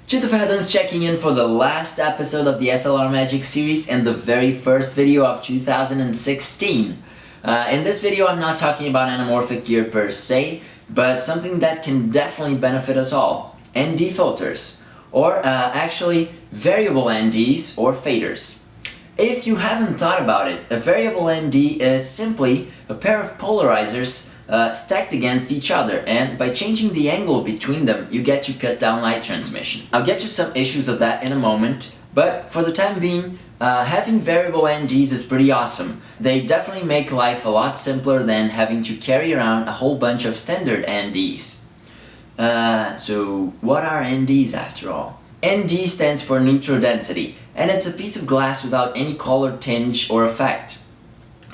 Chitofadans checking in for the last episode of the SLR Magic series and the very first video of 2016. In this video I'm not talking about anamorphic gear per se, but something that can definitely benefit us all. ND filters, or actually variable NDs or faders. If you haven't thought about it, a variable ND is simply a pair of polarizers stacked against each other, and by changing the angle between them you get to cut down light transmission. I'll get to some issues of that in a moment, but for the time being, having variable NDs is pretty awesome. They definitely make life a lot simpler than having to carry around a whole bunch of standard NDs. So what are NDs after all? ND stands for neutral density, and it's a piece of glass without any color, tinge or effect.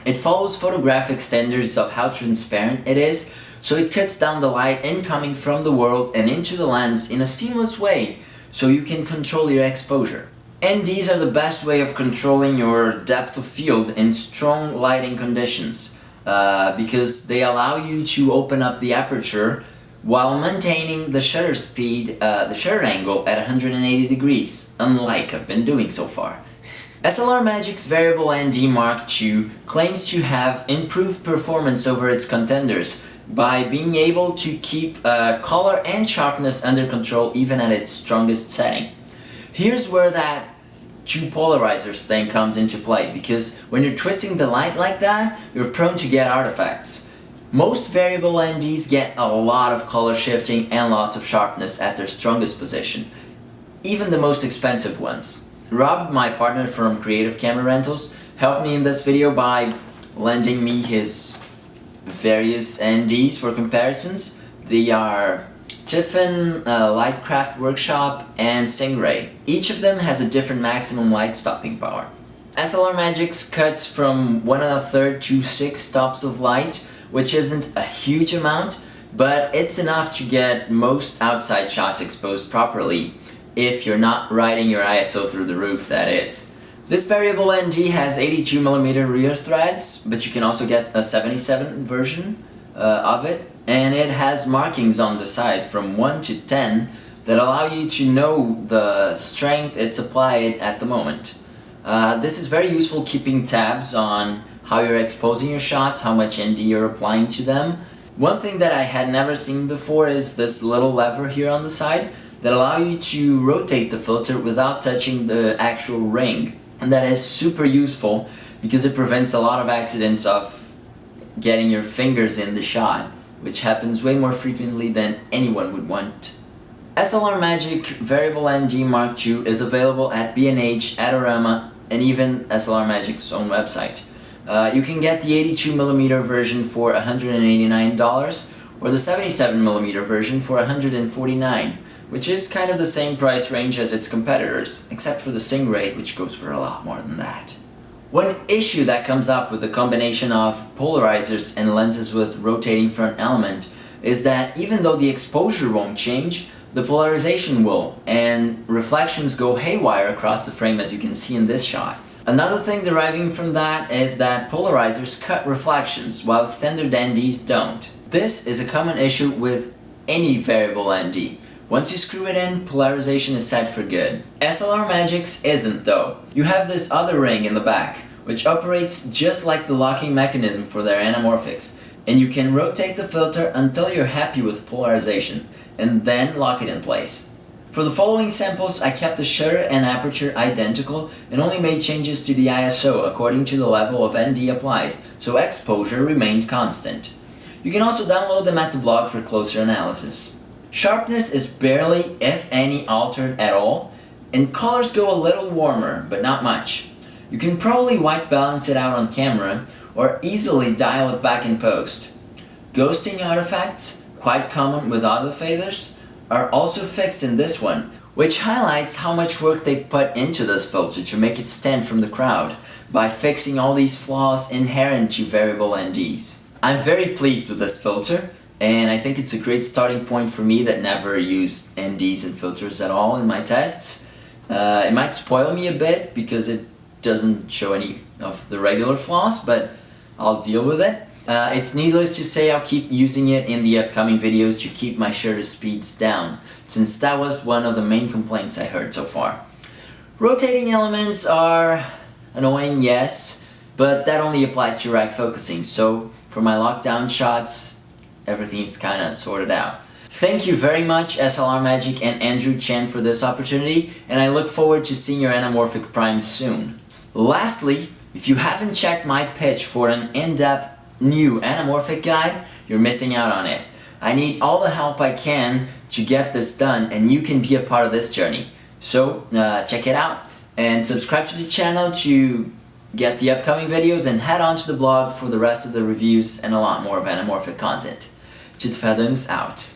It follows photographic standards of how transparent it is, so it cuts down the light incoming from the world and into the lens in a seamless way, so you can control your exposure. NDs are the best way of controlling your depth of field in strong lighting conditions, because they allow you to open up the aperture while maintaining the shutter speed, the shutter angle at 180 degrees, unlike I've been doing so far. SLR Magic's variable ND Mark II claims to have improved performance over its contenders by being able to keep color and sharpness under control even at its strongest setting. Here's where that two polarizers thing comes into play, because when you're twisting the light like that, you're prone to get artifacts. Most variable NDs get a lot of color shifting and loss of sharpness at their strongest position, even the most expensive ones. Rob, my partner from Creative Camera Rentals, helped me in this video by lending me his various NDs for comparisons. They are Tiffen, Lightcraft Workshop and Stingray. Each of them has a different maximum light stopping power. SLR Magic's cuts from 1 1/3 to 6 stops of light, which isn't a huge amount, but it's enough to get most outside shots exposed properly, if you're not riding your ISO through the roof, that is. This variable ND has 82mm rear threads, but you can also get a 77 version of it, and it has markings on the side from 1 to 10 that allow you to know the strength it's applied at the moment. This is very useful keeping tabs on how you're exposing your shots, how much ND you're applying to them. One thing that I had never seen before is this little lever here on the side that allow you to rotate the filter without touching the actual ring. And that is super useful because it prevents a lot of accidents of getting your fingers in the shot, which happens way more frequently than anyone would want. SLR Magic Variable ND Mark II is available at B&H, Adorama, and even SLR Magic's own website. You can get the 82mm version for $189 or the 77mm version for $149, which is kind of the same price range as its competitors, except for the Stingray, which goes for a lot more than that. One issue that comes up with the combination of polarizers and lenses with rotating front element is that even though the exposure won't change, the polarization will, and reflections go haywire across the frame, as you can see in this shot. Another thing deriving from that is that polarizers cut reflections, while standard NDs don't. This is a common issue with any variable ND. Once you screw it in, polarization is set for good. SLR Magic's isn't though. You have this other ring in the back, which operates just like the locking mechanism for their anamorphics, and you can rotate the filter until you're happy with polarization, and then lock it in place. For the following samples, I kept the shutter and aperture identical and only made changes to the ISO according to the level of ND applied, so exposure remained constant. You can also download them at the blog for closer analysis. Sharpness is barely, if any, altered at all, and colors go a little warmer, but not much. You can probably white balance it out on camera, or easily dial it back in post. Ghosting artifacts, quite common with other faders, are also fixed in this one, which highlights how much work they've put into this filter to make it stand from the crowd, by fixing all these flaws inherent to variable NDs. I'm very pleased with this filter, and I think it's a great starting point for me that never used NDs and filters at all in my tests. It might spoil me a bit because it doesn't show any of the regular flaws, but I'll deal with it. It's needless to say I'll keep using it in the upcoming videos to keep my shutter speeds down, since that was one of the main complaints I heard so far. Rotating elements are annoying, yes, but that only applies to rack focusing, so for my lockdown shots, everything's kinda sorted out. Thank you very much SLR Magic and Andrew Chen for this opportunity, and I look forward to seeing your anamorphic prime soon. Lastly, if you haven't checked my pitch for an in-depth new anamorphic guide, you're missing out on it. I need all the help I can to get this done, and you can be a part of this journey. So check it out and subscribe to the channel to get the upcoming videos, and head on to the blog for the rest of the reviews and a lot more of anamorphic content. Chitfadungs out.